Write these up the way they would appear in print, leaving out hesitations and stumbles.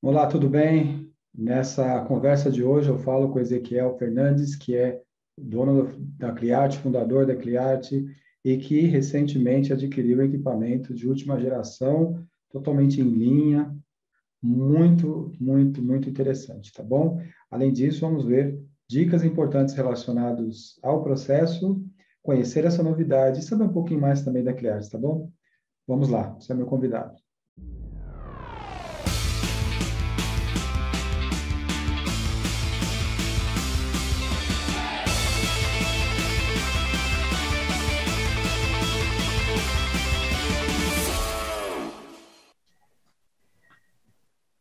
Olá, tudo bem? Nessa conversa de hoje eu falo com Ezequiel Fernandes, que é dono da Cliarte, fundador da Cliarte, e que recentemente adquiriu equipamento de última geração, totalmente em linha, muito interessante, tá bom? Além disso, vamos ver dicas importantes relacionadas ao processo, conhecer essa novidade e saber um pouquinho mais também da Cliarte, tá bom? Vamos lá, você é meu convidado.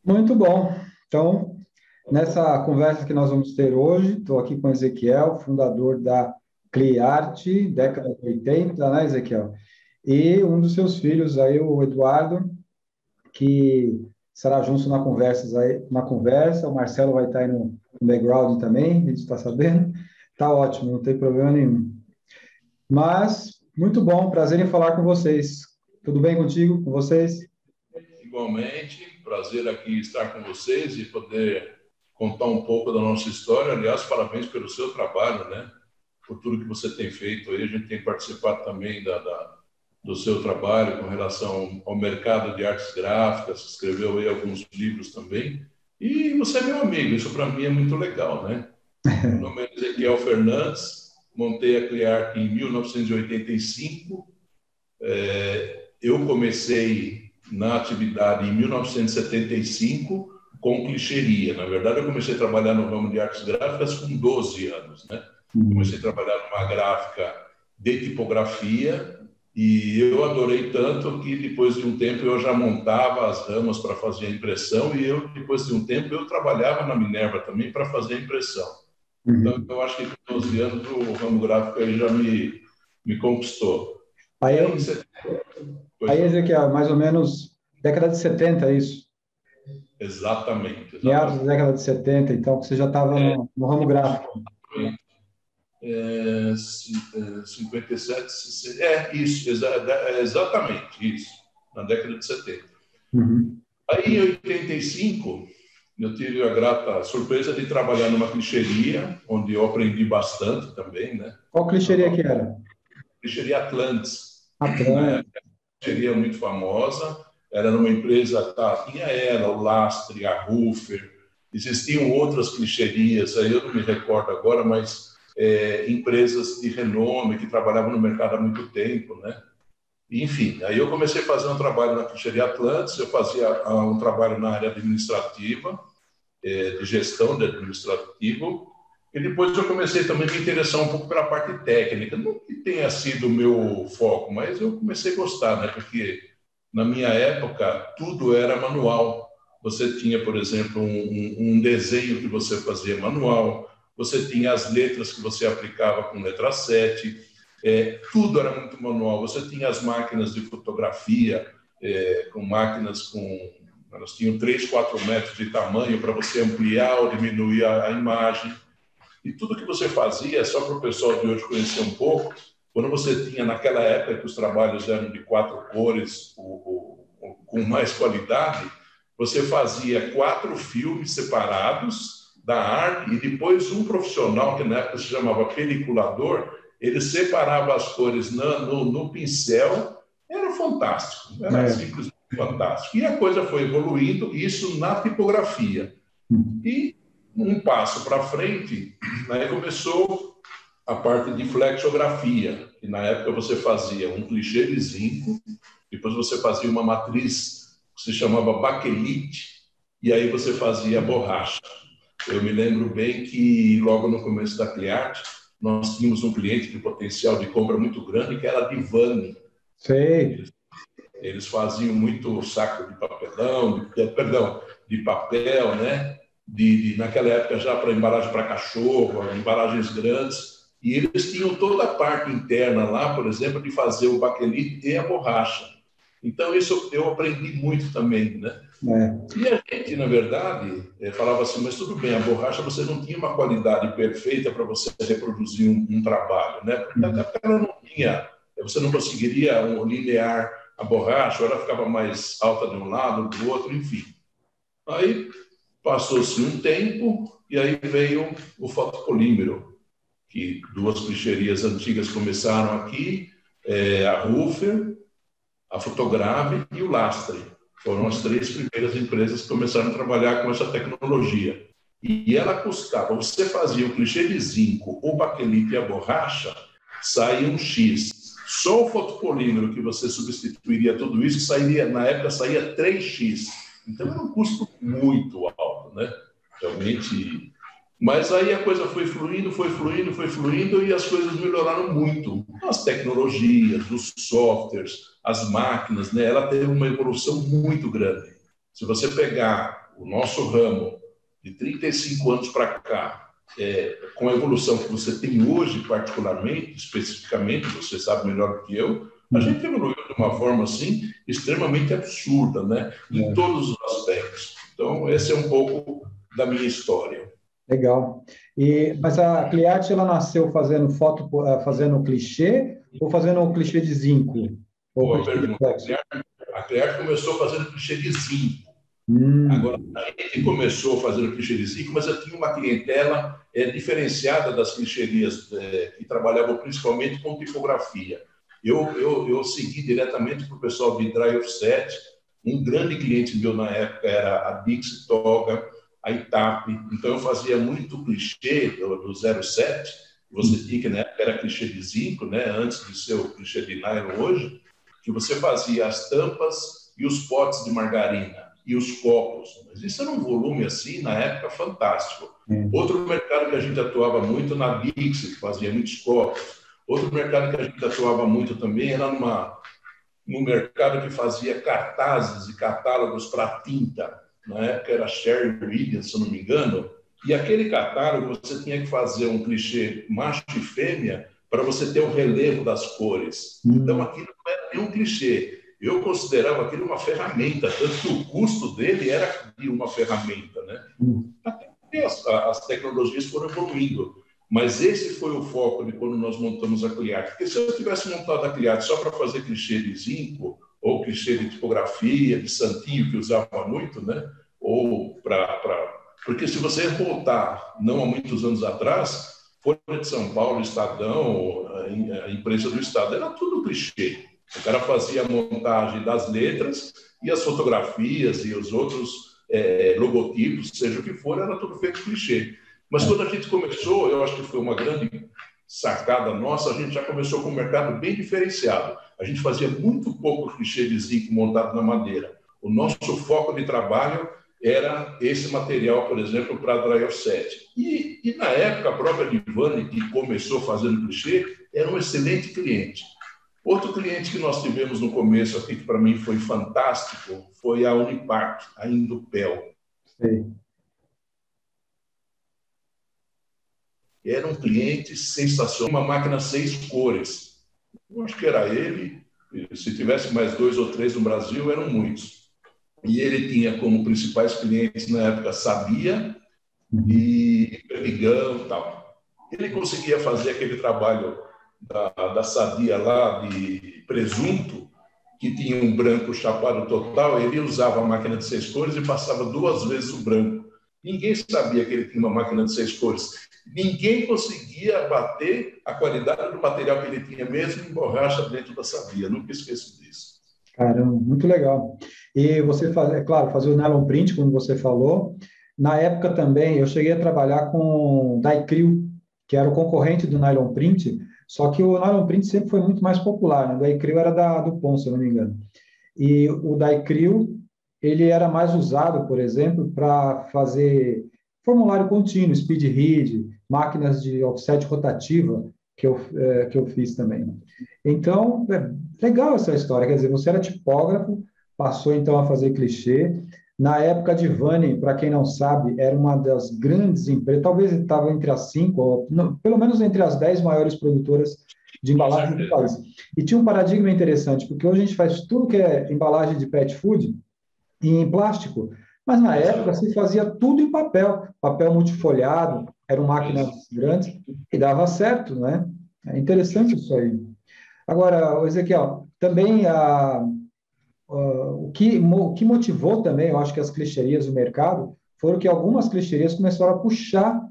Muito bom. Então, nessa conversa que nós vamos ter hoje, estou aqui com o Ezequiel, fundador da Cliarte, década de 80, né, Ezequiel? E um dos seus filhos aí, o Eduardo, que estará junto na conversa, o Marcelo vai estar aí no background também, a gente está sabendo. Tá ótimo, não tem problema nenhum. Mas, muito bom, prazer em falar com vocês. Tudo bem contigo, com vocês? Igualmente, prazer aqui estar com vocês e poder contar um pouco da nossa história. Aliás, parabéns pelo seu trabalho, né? Por tudo que você tem feito aí. A gente tem participado também do seu trabalho com relação ao mercado de artes gráficas, escreveu aí alguns livros também. E você é meu amigo, isso para mim é muito legal, né? Meu nome é Ezequiel Fernandes, montei a Cliarte em 1985. Eu comecei na atividade em 1975 com clichêria. Na verdade, eu comecei a trabalhar no ramo de artes gráficas com 12 anos, né? Comecei a trabalhar numa gráfica de tipografia e eu adorei tanto que depois de um tempo eu já montava as ramas para fazer a impressão e depois de um tempo eu trabalhava na Minerva também para fazer a impressão. Então, eu acho que com 12 anos o ramo gráfico aí já me conquistou. Aí, Aí, eu, aí, Ezequiel, mais ou menos década de 70, é isso? Exatamente. Meados da década de 70, então você já estava no ramo gráfico. 57, isso, exatamente isso, na década de 70. Aí, em 85, eu tive a grata surpresa de trabalhar numa clichêria, onde eu aprendi bastante também, né? Qual clichêria que era? Clichêria Atlantis. Atlantis. Clichêria muito famosa, era numa empresa, tinha o Lastre, a Rufer, existiam outras clichêrias, aí eu não me recordo agora, mas empresas de renome que trabalhavam no mercado há muito tempo, né? Enfim, aí eu comecei a fazer um trabalho na clichêria Atlantis, eu fazia um trabalho na área administrativa, de gestão de administrativo, e depois eu comecei também a me interessar um pouco pela parte técnica. Não que tenha sido o meu foco, mas eu comecei a gostar, né? Porque na minha época tudo era manual. Você tinha, por exemplo, um desenho que você fazia manual, você tinha as letras que você aplicava com letra 7, tudo era muito manual. Você tinha as máquinas de fotografia, com máquinas com... Elas tinham 3, 4 metros de tamanho para você ampliar ou diminuir a imagem. E tudo que você fazia, só para o pessoal de hoje conhecer um pouco, quando você tinha, naquela época que os trabalhos eram de 4 cores, com mais qualidade, você fazia 4 filmes separados da arte e depois um profissional, que na época se chamava peliculador, ele separava as cores no pincel. Era fantástico, era simplesmente fantástico. E a coisa foi evoluindo, isso na tipografia. E um passo para frente, aí começou a parte de flexografia, que na época você fazia um clichê de zinco, depois você fazia uma matriz que se chamava baquelite, e aí você fazia borracha. Eu me lembro bem que logo no começo da Cliarte, nós tínhamos um cliente de potencial de compra muito grande, que era a Divani. Sei. Eles faziam muito saco de papelão, de papel, né? Naquela época já para embalagem para cachorro, embalagens grandes, e eles tinham toda a parte interna lá, por exemplo, de fazer o baquelite e a borracha. Então isso eu aprendi muito também, né? E a gente, na verdade, falava assim, mas tudo bem, a borracha você não tinha uma qualidade perfeita para você reproduzir um trabalho, né? Porque até porque ela não tinha, você não conseguiria linear a borracha, ou ela ficava mais alta de um lado, do outro, enfim. Aí passou-se um tempo e aí veio o fotopolímero, que duas clicherias antigas começaram aqui, a Rufer, a Fotograbe e o Lastre. Foram as três primeiras empresas que começaram a trabalhar com essa tecnologia. E ela custava, você fazia o clichê de zinco, o baquelite e a borracha, saía um X. Só o fotopolímero que você substituiria tudo isso, sairia, na época saía 3x. Então era um custo muito alto, né? Realmente. Mas aí a coisa foi fluindo, foi fluindo, foi fluindo e as coisas melhoraram muito. As tecnologias, os softwares, as máquinas, né? Ela teve uma evolução muito grande. Se você pegar o nosso ramo de 35 anos para cá, com a evolução que você tem hoje, particularmente, especificamente, você sabe melhor do que eu, a gente evoluiu de uma forma assim extremamente absurda, né? Em todos os aspectos. Então, esse é um pouco da minha história. Legal. Mas a Cliart, ela nasceu fazendo foto, fazendo clichê ou fazendo um clichê de zinco? Ou Boa clichê de pergunta. flexo? A Cliart começou fazendo clichê de zinco. Agora, a gente começou fazendo clichê de zinco, mas eu tinha uma clientela diferenciada das clicherias que trabalhavam principalmente com tipografia. Eu segui diretamente para o pessoal de Dry Offset. Um grande cliente meu na época era a Dixie Toga, a ITAP. Então, eu fazia muito clichê do 07. Você tinha que, na época, era clichê de zinco, né? Antes de ser o clichê de nylon hoje, que você fazia as tampas e os potes de margarina e os copos. Mas isso era um volume, assim, na época, fantástico. Outro mercado que a gente atuava muito na Dixie, que fazia muitos copos. Outro mercado que a gente atuava muito também era no mercado que fazia cartazes e catálogos para tinta. Na época era Sherry Williams, se eu não me engano. E aquele catálogo você tinha que fazer um clichê macho e fêmea para você ter o relevo das cores. Então aquilo não era nem um clichê. Eu considerava aquilo uma ferramenta, tanto que o custo dele era de uma ferramenta, né? Até porque as tecnologias foram evoluindo. Mas esse foi o foco de quando nós montamos a Cliart. Porque se eu tivesse montado a Cliart só para fazer clichê de zinco, ou clichê de tipografia, de santinho, que usava muito, né? Ou Porque se você voltar, não há muitos anos atrás, Folha de São Paulo, Estadão, a imprensa do Estado, era tudo clichê. O cara fazia a montagem das letras e as fotografias e os outros logotipos, seja o que for, era tudo feito clichê. Mas quando a gente começou, eu acho que foi uma grande sacada nossa, a gente já começou com um mercado bem diferenciado. A gente fazia muito pouco clichê de zinco montado na madeira. O nosso foco de trabalho era esse material, por exemplo, para Dry Offset. E na época, a própria Divani, que começou fazendo clichê, era um excelente cliente. Outro cliente que nós tivemos no começo aqui, que para mim foi fantástico, foi a Unipac, a Indupel. Sim. Era um cliente sensacional, uma máquina 6 cores. Eu acho que era ele, se tivesse mais 2 ou 3 no Brasil, eram muitos. E ele tinha como principais clientes na época Sabia e Perdigão e tal. Ele conseguia fazer aquele trabalho da Sadia lá, de presunto, que tinha um branco chapado total. Ele usava a máquina de 6 cores e passava 2 vezes o branco. Ninguém sabia que ele tinha uma máquina de 6 cores. Ninguém conseguia bater a qualidade do material que ele tinha, mesmo em borracha dentro da Sabia. Nunca esqueço disso. Caramba, muito legal. E você faz, é claro, fazer o nylon print, como você falou. Na época também, eu cheguei a trabalhar com Dicryl, que era o concorrente do nylon print, só que o nylon print sempre foi muito mais popular, né? O Dicryl era do Ponce, se eu não me engano. E o Dicryl, ele era mais usado, por exemplo, para fazer formulário contínuo, speed read, máquinas de offset rotativa, que eu fiz também. Então, legal essa história. Quer dizer, você era tipógrafo, passou então a fazer clichê. Na época de Vani, para quem não sabe, era uma das grandes empresas, talvez estava entre as 5, ou, não, pelo menos entre as 10 maiores produtoras de embalagem do país. E tinha um paradigma interessante, porque hoje a gente faz tudo que é embalagem de pet food em plástico, mas na época se fazia tudo em papel, papel multifolhado, eram máquinas grandes, e dava certo, né? É interessante isso aí. Agora, Ezequiel, também o que motivou também, eu acho que as clichêrias do mercado, foram que algumas clichêrias começaram a puxar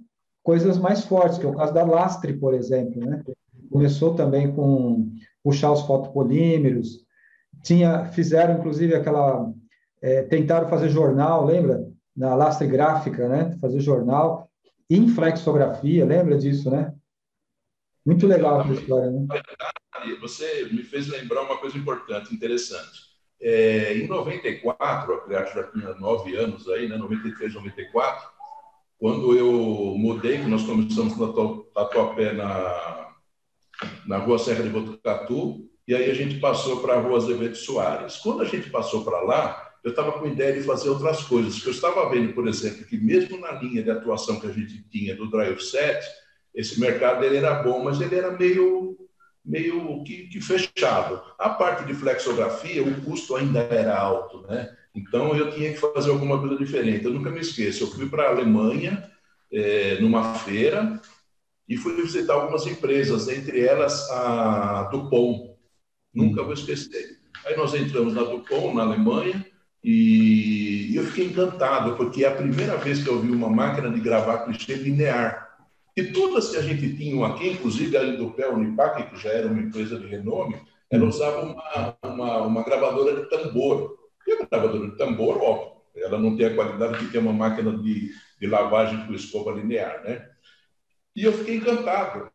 coisas mais fortes, que é o caso da Lastre, por exemplo, né? Começou também com puxar os fotopolímeros, fizeram inclusive tentaram fazer jornal, lembra? Na Lastre Gráfica, né? Fazer jornal, inflexografia, lembra disso, né? Muito legal essa Exatamente. história, né? Você me fez lembrar uma coisa importante, interessante. Em 94, a Criarte já tinha 9 anos aí, né? 93, 94, quando eu mudei, que nós começamos na Tatuapé, na Rua Serra de Botucatu, e aí a gente passou para a Rua Azevedo Soares. Quando a gente passou para lá, eu estava com ideia de fazer outras coisas, porque eu estava vendo, por exemplo, que mesmo na linha de atuação que a gente tinha do Dry Offset, esse mercado ele era bom, mas ele era meio que fechado. A parte de flexografia, o custo ainda era alto, né? Então eu tinha que fazer alguma coisa diferente. Eu nunca me esqueço, eu fui para a Alemanha, numa feira, e fui visitar algumas empresas, entre elas a Dupont. Nunca vou esquecer. Aí nós entramos na Dupont, na Alemanha, e eu fiquei encantado, porque é a primeira vez que eu vi uma máquina de gravar clichê linear. E todas que a gente tinha aqui, inclusive a Indupel Unipac, que já era uma empresa de renome, ela usava uma gravadora de tambor. E a gravadora de tambor, óbvio, ela não tem a qualidade que tem uma máquina de lavagem com escova linear, né? E eu fiquei encantado.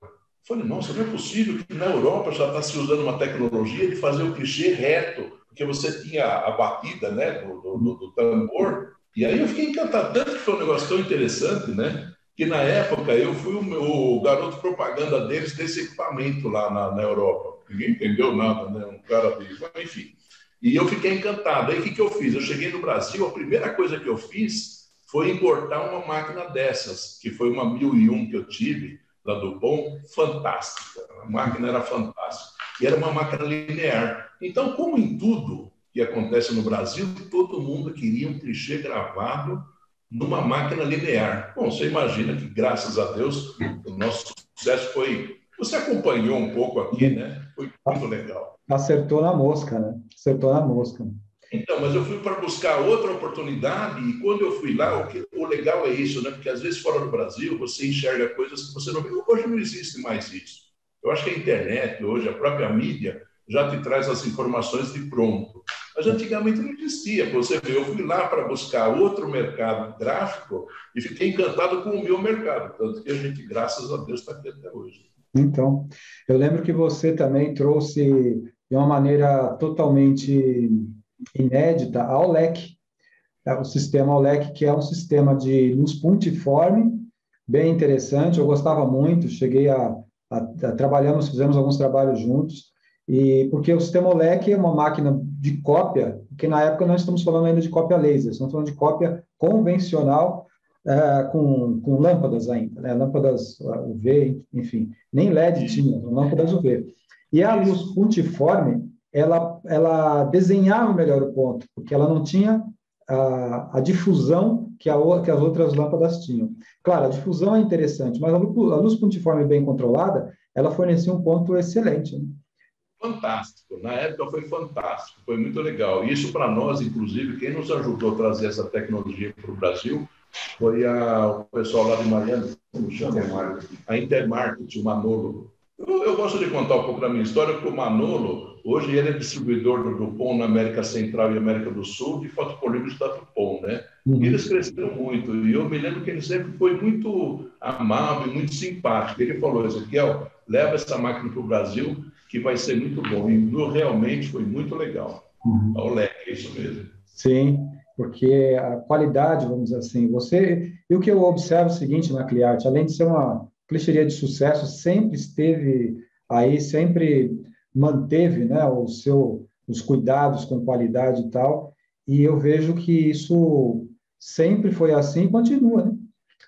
Falei, nossa, não é possível que na Europa já está se usando uma tecnologia de fazer o clichê reto, porque você tinha a batida, né, do tambor. E aí eu fiquei encantado, tanto que foi um negócio tão interessante, né, que na época eu fui o garoto propaganda deles desse equipamento lá na Europa. Ninguém entendeu nada, né, um cara de... Enfim. E eu fiquei encantado. Aí o que eu fiz? Eu cheguei no Brasil, a primeira coisa que eu fiz foi importar uma máquina dessas, que foi uma 1001 que eu tive, da Dupont, fantástica. A máquina era fantástica. E era uma máquina linear. Então, como em tudo que acontece no Brasil, todo mundo queria um clichê gravado numa máquina linear. Bom, você imagina que, graças a Deus, o nosso sucesso foi... Você acompanhou um pouco aqui, né? Foi muito legal. Acertou na mosca, né? Acertou na mosca. Então, mas eu fui para buscar outra oportunidade e quando eu fui lá, o legal é isso, né? Porque às vezes fora do Brasil você enxerga coisas que você não vê. Hoje não existe mais isso. Eu acho que a internet, hoje, a própria mídia, já te traz as informações de pronto. Mas antigamente não existia. Você vê, eu fui lá para buscar outro mercado gráfico e fiquei encantado com o meu mercado. Tanto que a gente, graças a Deus, está aqui até hoje. Então, eu lembro que você também trouxe de uma maneira totalmente inédita a OLEC, o sistema OLEC, que é um sistema de luz pontiforme, bem interessante, eu gostava muito, trabalhamos, fizemos alguns trabalhos juntos, e porque o sistema OLEC é uma máquina de cópia, que na época nós estamos falando ainda de cópia laser, estamos falando de cópia convencional, com lâmpadas ainda, né? Lâmpadas UV, enfim, nem LED tinha, lâmpadas UV. E a luz pontiforme, ela desenhava melhor o ponto, porque ela não tinha a difusão que as outras lâmpadas tinham. Claro, a difusão é interessante, mas a luz pontiforme bem controlada, ela fornecia um ponto excelente, né? Fantástico. Na época foi fantástico, foi muito legal. Isso para nós, inclusive, quem nos ajudou a trazer essa tecnologia para o Brasil foi o pessoal lá de Miami, como chama? A Intermarket, o Manolo. Eu gosto de contar um pouco da minha história, porque o Manolo, hoje ele é distribuidor do Dupont na América Central e América do Sul, de fotopolímeros da Dupont, né? E eles cresceram muito, e eu me lembro que ele sempre foi muito amável e muito simpático. Ele falou, Ezequiel, leva essa máquina para o Brasil, que vai ser muito bom. E realmente foi muito legal. A OLED, é isso mesmo. Sim, porque a qualidade, vamos dizer assim, e o que eu observo é o seguinte na Cliart, além de ser uma clichêria de sucesso, sempre esteve aí, sempre manteve, né, os cuidados com qualidade e tal, e eu vejo que isso sempre foi assim e continua, né?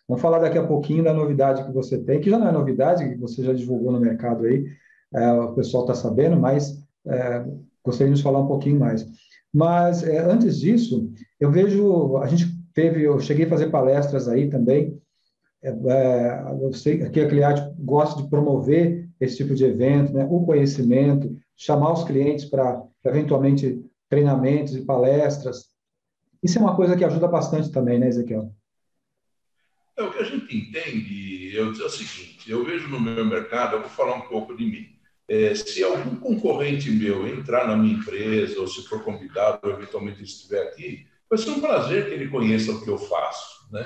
Vamos falar daqui a pouquinho da novidade que você tem, que já não é novidade, que você já divulgou no mercado aí, o pessoal está sabendo, mas gostaríamos de falar um pouquinho mais. Mas, antes disso, eu cheguei a fazer palestras aí também, eu sei que a Cliart gosta de promover esse tipo de evento, né, o conhecimento, chamar os clientes para, eventualmente, treinamentos e palestras. Isso é uma coisa que ajuda bastante também, né, Ezequiel? O que a gente entende, é o seguinte, eu vejo no meu mercado, eu vou falar um pouco de mim. Se algum concorrente meu entrar na minha empresa, ou se for convidado, ou eventualmente estiver aqui, vai ser um prazer que ele conheça o que eu faço, né?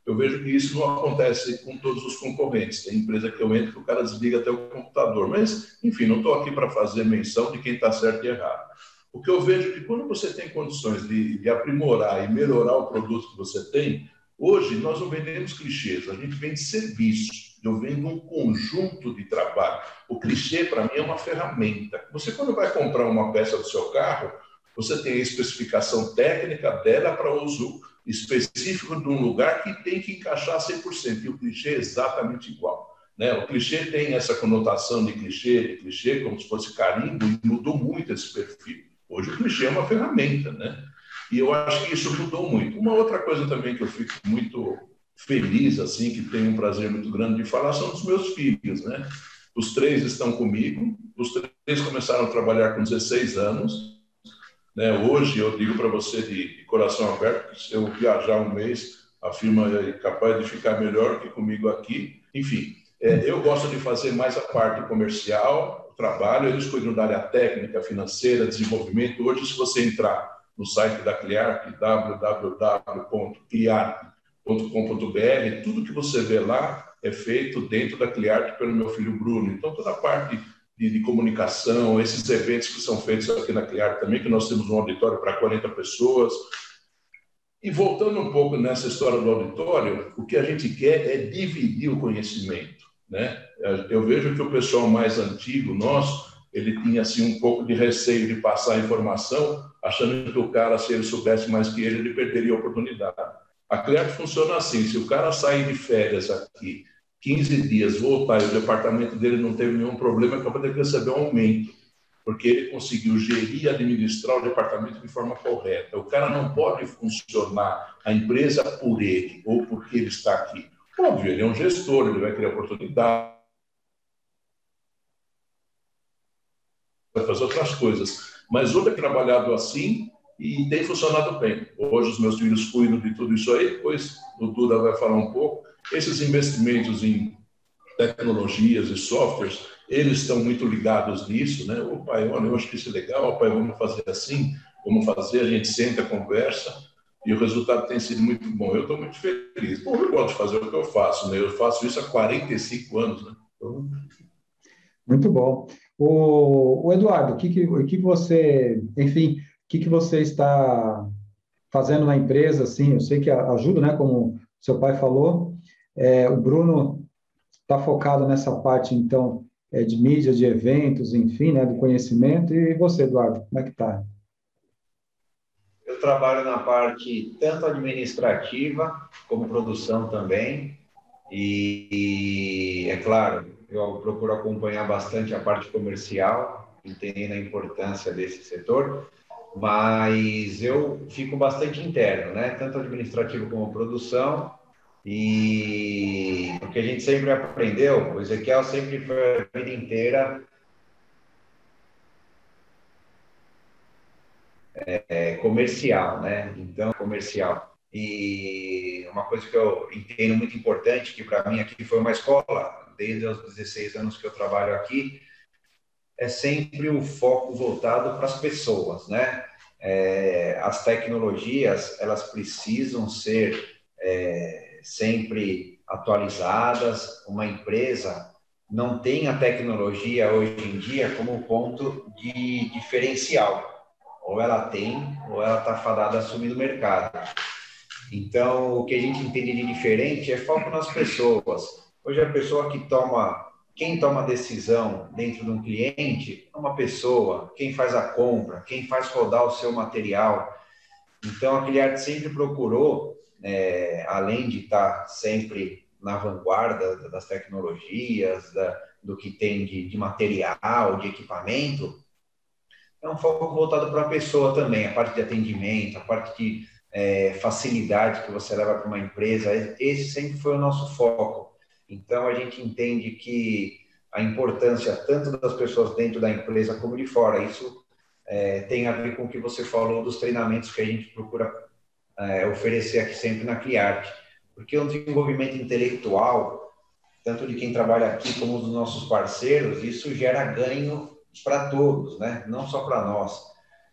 Eu vejo que isso não acontece com todos os concorrentes. Tem empresa que eu entro que o cara desliga até o computador. Mas, enfim, não estou aqui para fazer menção de quem está certo e errado. O que eu vejo é que quando você tem condições de aprimorar e melhorar o produto que você tem, hoje nós não vendemos clichês, a gente vende serviço. Eu vendo um conjunto de trabalho. O clichê, para mim, é uma ferramenta. Você, quando vai comprar uma peça do seu carro, você tem a especificação técnica dela para uso específico de um lugar que tem que encaixar 100%. E o clichê é exatamente igual. Né? O clichê tem essa conotação de clichê, como se fosse carimbo, e mudou muito esse perfil. Hoje o clichê é uma ferramenta, né? E eu acho que isso mudou muito. Uma outra coisa também que eu fico muito feliz, assim, que tenho um prazer muito grande de falar, são dos meus filhos, né? Os três estão comigo, os três começaram a trabalhar com 16 anos, né? Hoje eu digo para você de coração aberto que se eu viajar um mês, a firma é capaz de ficar melhor que comigo aqui. Enfim, eu gosto de fazer mais a parte comercial, o trabalho, eles cuidam da área técnica, financeira, desenvolvimento. Hoje, se você entrar no site da Cliarp, www.cliarp.com.br, tudo que você vê lá é feito dentro da Cliarp pelo meu filho Bruno. Então, toda a parte de comunicação, esses eventos que são feitos aqui na Cliarp também, que nós temos um auditório para 40 pessoas. E voltando um pouco nessa história do auditório, o que a gente quer é dividir o conhecimento, né? Eu vejo que o pessoal mais antigo, nosso, ele tinha assim um pouco de receio de passar a informação, achando que o cara, se ele soubesse mais que ele perderia a oportunidade. A Cliarp funciona assim, se o cara sair de férias aqui, 15 dias, voltar e o departamento dele não teve nenhum problema, é capaz de receber um aumento, porque ele conseguiu gerir e administrar o departamento de forma correta. O cara não pode funcionar a empresa por ele ou porque ele está aqui. Óbvio, ele é um gestor, ele vai criar oportunidade, vai fazer outras coisas. Mas hoje é trabalhado assim e tem funcionado bem. Hoje os meus filhos cuidam de tudo isso aí, depois o Duda vai falar um pouco. Esses investimentos em tecnologias e softwares, eles estão muito ligados nisso, né? O pai, olha, eu acho que isso é legal, pai, vamos fazer assim, vamos fazer, a gente senta, conversa, e o resultado tem sido muito bom. Eu estou muito feliz. Bom, eu gosto de fazer o que eu faço, né? Eu faço isso há 45 anos, né? Então... Muito bom. O Eduardo, o que você, enfim, o que você está fazendo na empresa, assim, eu sei que ajuda, né, como seu pai falou, o Bruno está focado nessa parte, então, de mídia, de eventos, enfim, né, do conhecimento, e você, Eduardo, como é que está? Eu trabalho na parte tanto administrativa como produção também. É claro, eu procuro acompanhar bastante a parte comercial, entendendo a importância desse setor, mas eu fico bastante interno, né? Tanto administrativo como produção. E o que a gente sempre aprendeu, o Ezequiel sempre foi a vida inteira comercial, né? Então, comercial. E uma coisa que eu entendo muito importante, que para mim aqui foi uma escola, desde os 16 anos que eu trabalho aqui, é sempre o foco voltado para as pessoas, né? As tecnologias, elas precisam ser sempre atualizadas. Uma empresa não tem a tecnologia hoje em dia como ponto de diferencial. Ou ela tem, ou ela está fadada a sumir do mercado. Então, o que a gente entende de diferente é foco nas pessoas. Hoje, a pessoa quem toma a decisão dentro de um cliente é uma pessoa, quem faz a compra, quem faz rodar o seu material. Então, a Cliart sempre procurou, além de estar sempre na vanguarda das tecnologias, do que tem de material, de equipamento, é um foco voltado para a pessoa também, a parte de atendimento, a parte de facilidade que você leva para uma empresa. Esse sempre foi o nosso foco. Então, a gente entende que a importância tanto das pessoas dentro da empresa como de fora, isso tem a ver com o que você falou dos treinamentos que a gente procura oferecer aqui sempre na Cliarte. Porque o desenvolvimento intelectual, tanto de quem trabalha aqui como dos nossos parceiros, isso gera ganho para todos, né? Não só para nós.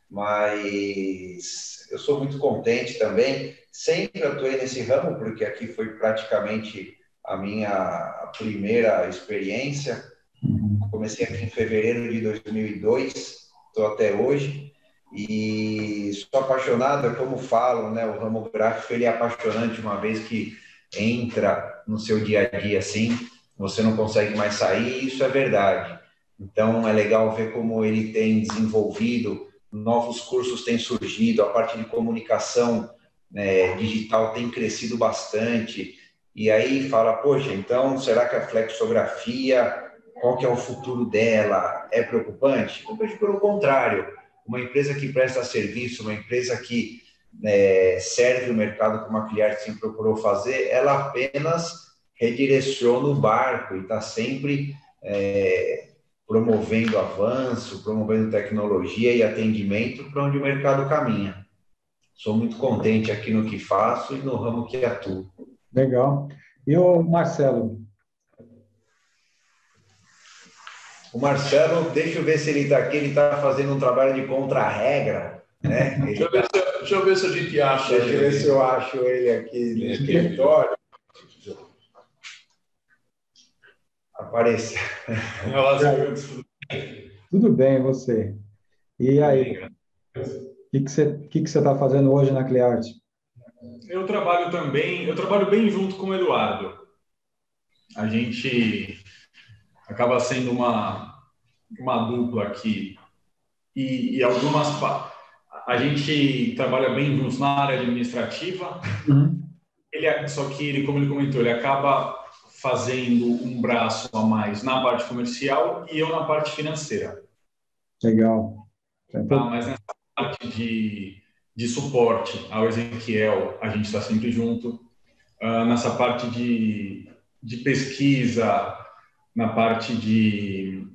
Mas eu sou muito contente também. Sempre atuei nesse ramo, porque aqui foi praticamente a minha primeira experiência. Comecei aqui em fevereiro de 2002, estou até hoje. E sou apaixonado, como falam, né? O ramo gráfico ele é apaixonante uma vez que entra no seu dia a dia assim, você não consegue mais sair, isso é verdade. Então é legal ver como ele tem desenvolvido, novos cursos têm surgido, a parte de comunicação digital tem crescido bastante. E aí fala, poxa, então será que a flexografia, qual que é o futuro dela? É preocupante? Eu vejo pelo contrário. Uma empresa que presta serviço, uma empresa que serve o mercado como a Cliarte sempre procurou fazer, ela apenas redireciona o barco e está sempre promovendo avanço, promovendo tecnologia e atendimento para onde o mercado caminha. Sou muito contente aqui no que faço e no ramo que atuo. Legal. E o Marcelo? O Marcelo, deixa eu ver se ele está aqui, ele está fazendo um trabalho de contra-regra, né? Deixa eu ver se a gente acha. Deixa eu ver se eu acho ele aqui no escritório. Apareceu. Tudo bem, você? E aí? O que você está fazendo hoje na Cliarte? Eu trabalho bem junto com o Eduardo. A gente acaba sendo uma dupla aqui. E a gente trabalha bem juntos na área administrativa. Só que ele, como ele comentou, ele acaba fazendo um braço a mais na parte comercial e eu na parte financeira. Legal. Mas nessa parte de suporte ao Ezequiel, a gente está sempre junto. Nessa parte de pesquisa, na parte de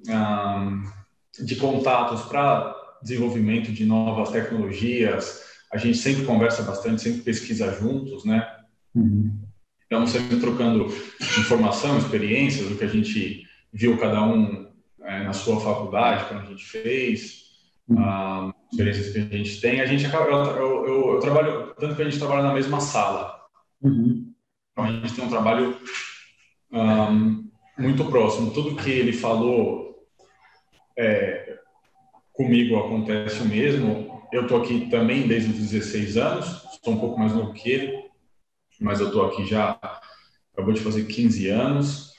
contatos para desenvolvimento de novas tecnologias, a gente sempre conversa bastante, sempre pesquisa juntos, né? Estamos sempre trocando informação, experiências, do que a gente viu cada um na sua faculdade, quando a gente fez, experiências que a gente tem. Eu trabalho, tanto que a gente trabalha na mesma sala. Então, a gente tem um trabalho muito próximo. Tudo que ele falou comigo acontece o mesmo. Eu estou aqui também desde os 16 anos, estou um pouco mais novo que ele, mas eu estou aqui já, acabou de fazer 15 anos.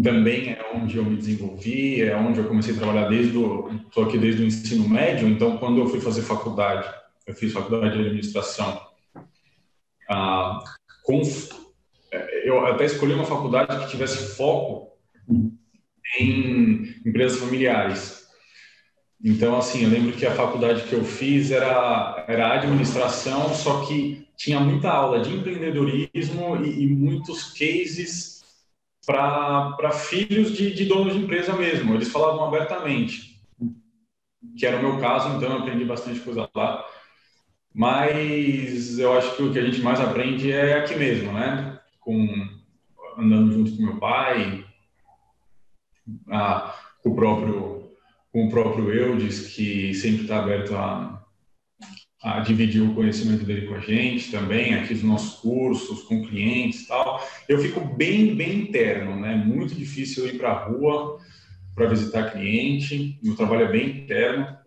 Também é onde eu me desenvolvi, é onde eu comecei a trabalhar estou aqui desde o ensino médio. Então, quando eu fui fazer faculdade, eu fiz faculdade de administração. Eu até escolhi uma faculdade que tivesse foco em empresas familiares. Então, assim, eu lembro que a faculdade que eu fiz era administração, só que tinha muita aula de empreendedorismo e muitos cases para filhos de donos de empresa mesmo. Eles falavam abertamente, que era o meu caso, então eu aprendi bastante coisa lá. Mas eu acho que o que a gente mais aprende é aqui mesmo, né? Andando junto com meu pai, com o próprio Eudes, que sempre está aberto a dividir o conhecimento dele com a gente também, aqui nos nossos cursos, com clientes e tal. Eu fico bem interno, né? Muito difícil eu ir para a rua para visitar cliente, meu trabalho é bem interno,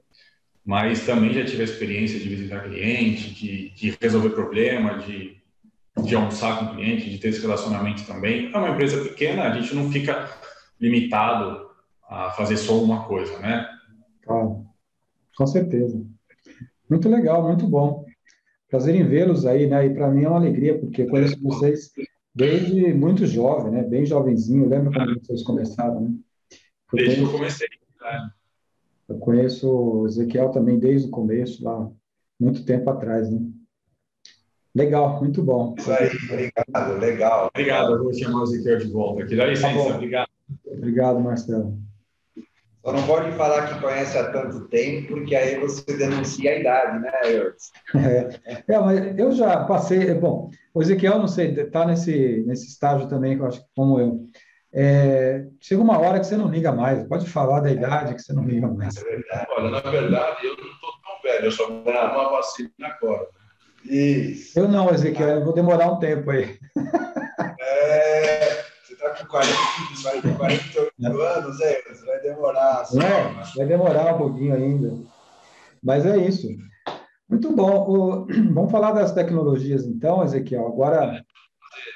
mas também já tive a experiência de visitar cliente, de resolver problema, de almoçar com cliente, de ter esse relacionamento também. É uma empresa pequena, a gente não fica limitado a fazer só uma coisa, né? Claro, com certeza. Muito legal, muito bom. Prazer em vê-los aí, né? E para mim é uma alegria, porque eu conheço vocês desde muito jovem, né? Bem jovenzinho. Lembra quando vocês começaram, né? Desde que eu comecei. Eu conheço o Ezequiel também desde o começo, lá, muito tempo atrás, né? Legal, muito bom. Isso aí, obrigado, legal. Obrigado, eu vou chamar o Ezequiel de volta aqui. Dá licença, obrigado. Obrigado, Marcelo. Só não pode falar que conhece há tanto tempo, porque aí você denuncia a idade, né, Eudes? Mas eu já passei. Bom, o Ezequiel, não sei, está nesse estágio também, que eu acho que como eu. Chega uma hora que você não liga mais. Pode falar da idade que você não liga mais. Olha, na verdade, eu não estou tão velho, eu só vou tomar vacina agora. Isso. Eu não, Ezequiel, eu vou demorar um tempo aí. Você está com 48 anos, Eudes, vai demorar. Vai demorar um pouquinho ainda. Mas é isso. Muito bom. Vamos falar das tecnologias, então, Ezequiel. Agora.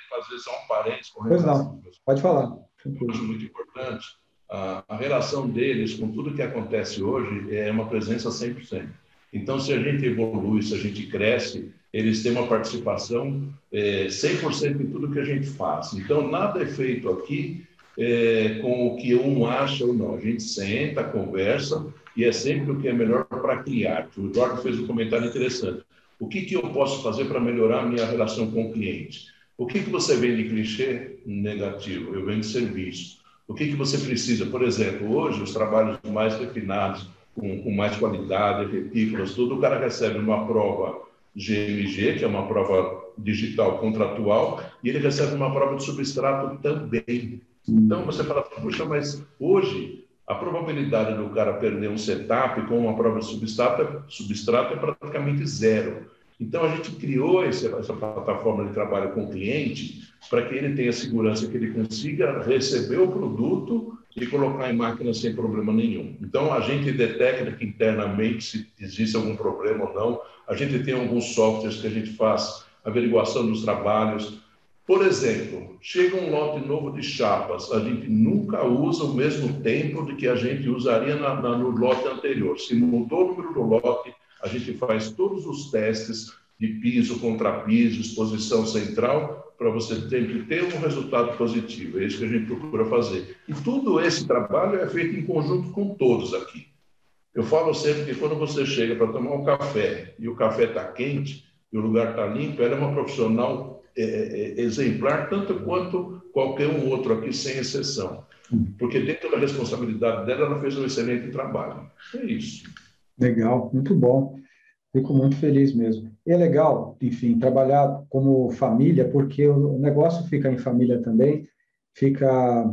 Fazer só um parênteses com Pois relação. não, pode falar. Eu acho muito importante. A relação deles com tudo que acontece hoje é uma presença 100%. Então, se a gente evolui, se a gente cresce, eles têm uma participação 100% em tudo que a gente faz. Então, nada é feito aqui com o que um acha ou não. A gente senta, conversa, e é sempre o que é melhor para criar. O Eduardo fez um comentário interessante. O que eu posso fazer para melhorar a minha relação com o cliente? O que você vende clichê? Negativo. Eu vendo serviço. O que você precisa? Por exemplo, hoje, os trabalhos mais refinados, com mais qualidade, retículas, tudo, o cara recebe uma prova GMG, que é uma prova digital contratual, e ele recebe uma prova de substrato também. Então, você fala, puxa, mas hoje a probabilidade do cara perder um setup com uma prova de substrato é praticamente zero. Então, a gente criou essa plataforma de trabalho com o cliente para que ele tenha segurança que ele consiga receber o produto e colocar em máquina sem problema nenhum. Então, a gente detecta que internamente se existe algum problema ou não. A gente tem alguns softwares que a gente faz averiguação dos trabalhos. Por exemplo, chega um lote novo de chapas, a gente nunca usa o mesmo tempo do que a gente usaria no lote anterior. Se mudou o número do lote, a gente faz todos os testes de piso, contrapiso, exposição central, para você sempre ter um resultado positivo. É isso que a gente procura fazer. E todo esse trabalho é feito em conjunto com todos aqui. Eu falo sempre que quando você chega para tomar um café e o café está quente e o lugar está limpo, ela é uma profissional exemplar, tanto quanto qualquer um outro aqui, sem exceção. Porque dentro da responsabilidade dela, ela fez um excelente trabalho. É isso. Legal, muito bom. Fico muito feliz mesmo. E é legal, enfim, trabalhar como família, porque o negócio fica em família também, fica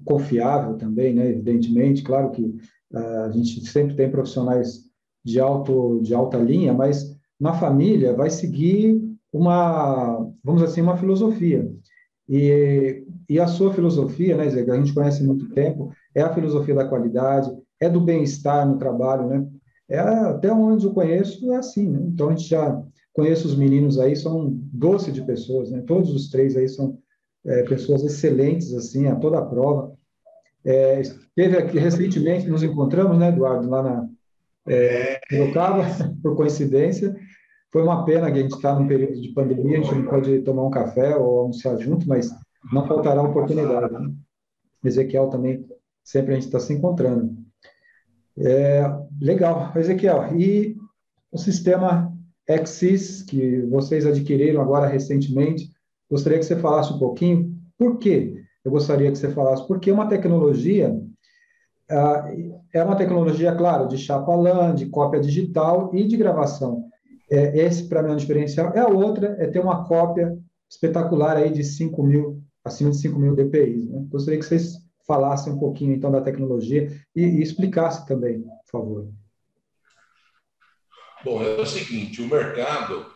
confiável também, né? Evidentemente, claro que a gente sempre tem profissionais de alta linha, mas na família vai seguir vamos dizer assim, uma filosofia. E a sua filosofia, né, Zé, que a gente conhece há muito tempo, é a filosofia da qualidade, é do bem-estar no trabalho, né? Até onde eu conheço é assim, né? Então, a gente já conhece os meninos aí, são doce de pessoas, né? Todos os três aí são pessoas excelentes, assim, a toda a prova. Teve aqui, recentemente, nos encontramos, né, Eduardo, lá na Sorocaba, por coincidência. Foi uma pena que a gente está num período de pandemia, a gente não pode tomar um café ou almoçar junto, mas não faltará oportunidade, né? Ezequiel também, sempre a gente está se encontrando. Legal, Ezequiel. E o sistema Xsys, que vocês adquiriram agora recentemente, gostaria que você falasse um pouquinho. Por quê? Eu gostaria que você falasse, porque uma tecnologia, é uma tecnologia, claro, de chapa LAN, de cópia digital e de gravação. Esse, para mim, é um diferencial. A outra é ter uma cópia espetacular aí de 5.000, acima de 5.000 dpi, né? Gostaria que vocês falassem um pouquinho, então, da tecnologia e explicassem também, por favor. Bom, é o seguinte, o mercado,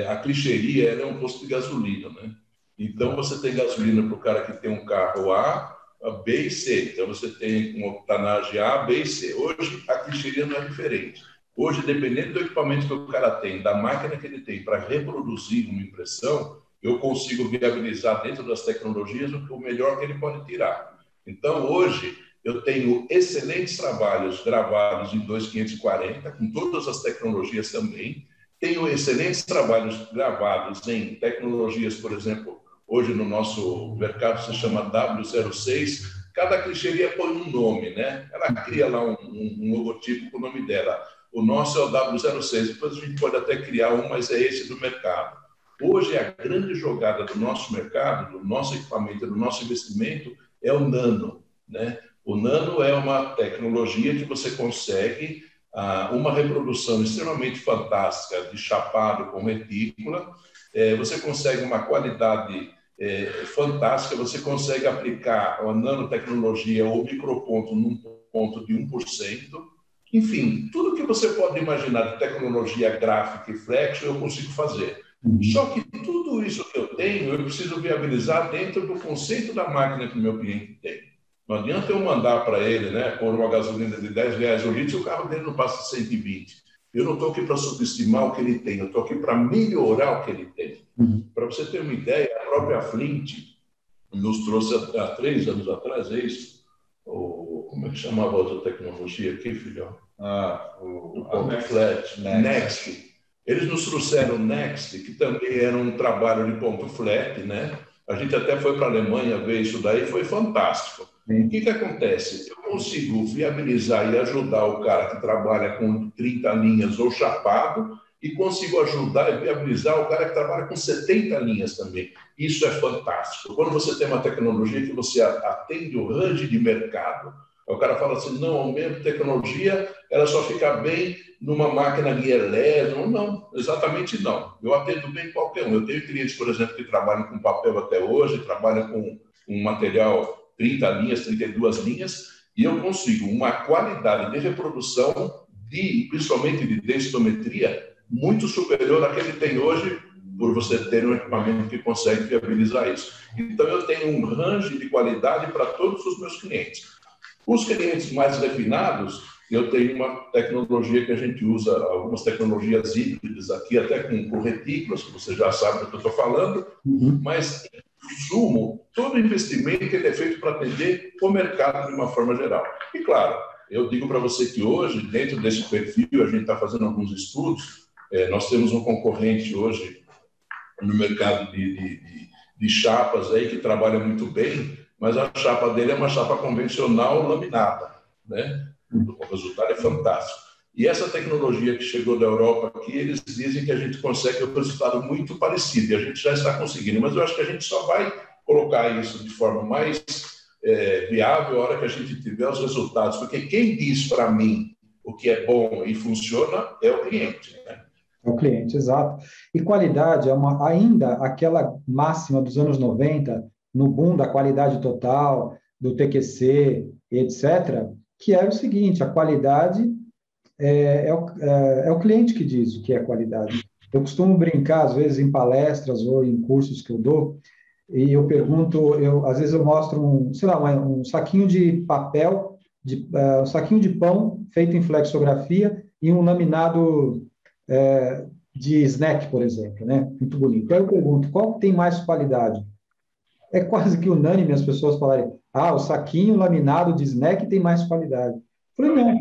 a clichêria, ela é um posto de gasolina, né? Então, você tem gasolina para o cara que tem um carro A, B e C. Então, você tem uma octanagem A, B e C. Hoje, a clichêria não é diferente. Hoje, dependendo do equipamento que o cara tem, da máquina que ele tem para reproduzir uma impressão, eu consigo viabilizar dentro das tecnologias o melhor que ele pode tirar. Então, hoje, eu tenho excelentes trabalhos gravados em 2540, com todas as tecnologias também. Tenho excelentes trabalhos gravados em tecnologias, por exemplo, hoje no nosso mercado se chama W06. Cada clichêria põe um nome, né? Ela cria lá um logotipo com o nome dela. O nosso é o W06, depois a gente pode até criar um, mas é esse do mercado. Hoje, a grande jogada do nosso mercado, do nosso equipamento, do nosso investimento, é o nano, né? O nano é uma tecnologia que você consegue uma reprodução extremamente fantástica de chapado com retícula, você consegue uma qualidade fantástica, você consegue aplicar a nanotecnologia ou microponto num ponto de 1%. Enfim, tudo que você pode imaginar de tecnologia gráfica e flexo, eu consigo fazer. Só que tudo isso que eu tenho, eu preciso viabilizar dentro do conceito da máquina que o meu cliente tem. Não adianta eu mandar para ele, né, pôr uma gasolina de R$10 o litro e o carro dele não passa 120. Eu não estou aqui para subestimar o que ele tem, eu estou aqui para melhorar o que ele tem. Para você ter uma ideia, a própria Flint nos trouxe há 3 anos atrás, é isso? Como é que chamava a outra tecnologia aqui, filhão? O ponto flat, Next. Eles nos trouxeram o Next, que também era um trabalho de ponto flat, né? A gente até foi para a Alemanha ver isso daí, foi fantástico. O que acontece? Eu consigo viabilizar e ajudar o cara que trabalha com 30 linhas ou chapado e consigo ajudar e viabilizar o cara que trabalha com 70 linhas também. Isso é fantástico. Quando você tem uma tecnologia que você atende o range de mercado, o cara fala assim, não, a minha tecnologia ela só fica bem numa máquina de elétrico. Não, exatamente não. Eu atendo bem qualquer um. Eu tenho clientes, por exemplo, que trabalham com papel até hoje, trabalham com um material 30 linhas, 32 linhas, e eu consigo uma qualidade de reprodução, principalmente de densitometria, muito superior à que ele tem hoje, por você ter um equipamento que consegue viabilizar isso. Então, eu tenho um range de qualidade para todos os meus clientes. Os clientes mais refinados, eu tenho uma tecnologia que a gente usa, algumas tecnologias híbridas aqui, até com retículas, que você já sabe do que eu estou falando, mas, em resumo, todo investimento ele é feito para atender o mercado de uma forma geral. E, claro, eu digo para você que hoje, dentro desse perfil, a gente está fazendo alguns estudos, nós temos um concorrente hoje no mercado de chapas aí que trabalha muito bem, mas a chapa dele é uma chapa convencional laminada, né? O resultado é fantástico. E essa tecnologia que chegou da Europa aqui, eles dizem que a gente consegue um resultado muito parecido, e a gente já está conseguindo, mas eu acho que a gente só vai colocar isso de forma mais viável a hora que a gente tiver os resultados, porque quem diz para mim o que é bom e funciona é o cliente, né? É o cliente, exato. E qualidade é ainda aquela máxima dos anos 90, no boom da qualidade total, do TQC, etc., que era o seguinte, a qualidade é o cliente que diz o que é qualidade. Eu costumo brincar, às vezes, em palestras ou em cursos que eu dou, e eu pergunto, às vezes eu mostro um saquinho de papel, um saquinho de pão feito em flexografia e um laminado de snack, por exemplo, né? Muito bonito. Então eu pergunto, qual tem mais qualidade? É quase que unânime as pessoas falarem, o saquinho laminado de snack tem mais qualidade. Eu falei, não,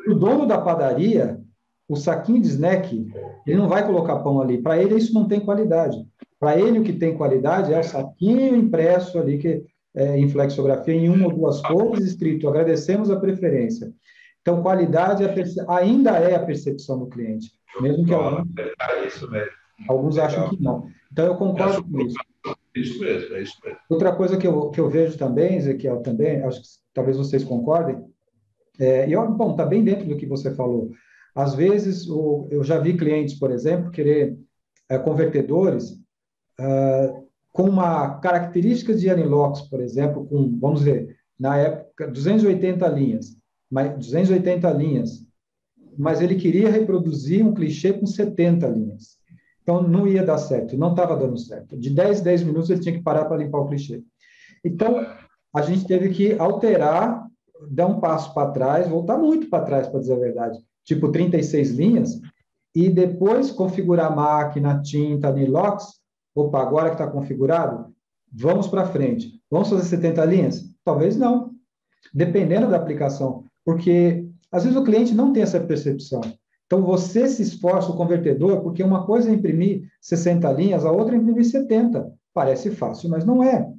o dono da padaria, o saquinho de snack, ele não vai colocar pão ali. Para ele, isso não tem qualidade. Para ele, o que tem qualidade é o saquinho impresso ali, em flexografia, em 1 ou 2 cores, escrito, agradecemos a preferência. Então, qualidade ainda é a percepção do cliente, mesmo que alguns acham que não. Então, eu concordo com isso. Isso mesmo, é isso mesmo. Outra coisa que eu vejo também, Ezequiel, também, acho que talvez vocês concordem, está bem dentro do que você falou. Às vezes, eu já vi clientes, por exemplo, querer convertedores com uma característica de anilox, por exemplo, com, vamos ver, na época, 280 linhas, mas ele queria reproduzir um clichê com 70 linhas. Então, não ia dar certo, não estava dando certo. De 10 minutos, ele tinha que parar para limpar o clichê. Então, a gente teve que alterar, dar um passo para trás, voltar muito para trás, para dizer a verdade, tipo 36 linhas, e depois configurar a máquina, tinta, anilox. Opa, agora que está configurado, vamos para frente. Vamos fazer 70 linhas? Talvez não, dependendo da aplicação, porque às vezes o cliente não tem essa percepção. Então, você se esforça, o convertedor, porque uma coisa é imprimir 60 linhas, a outra é imprimir 70. Parece fácil, mas não é.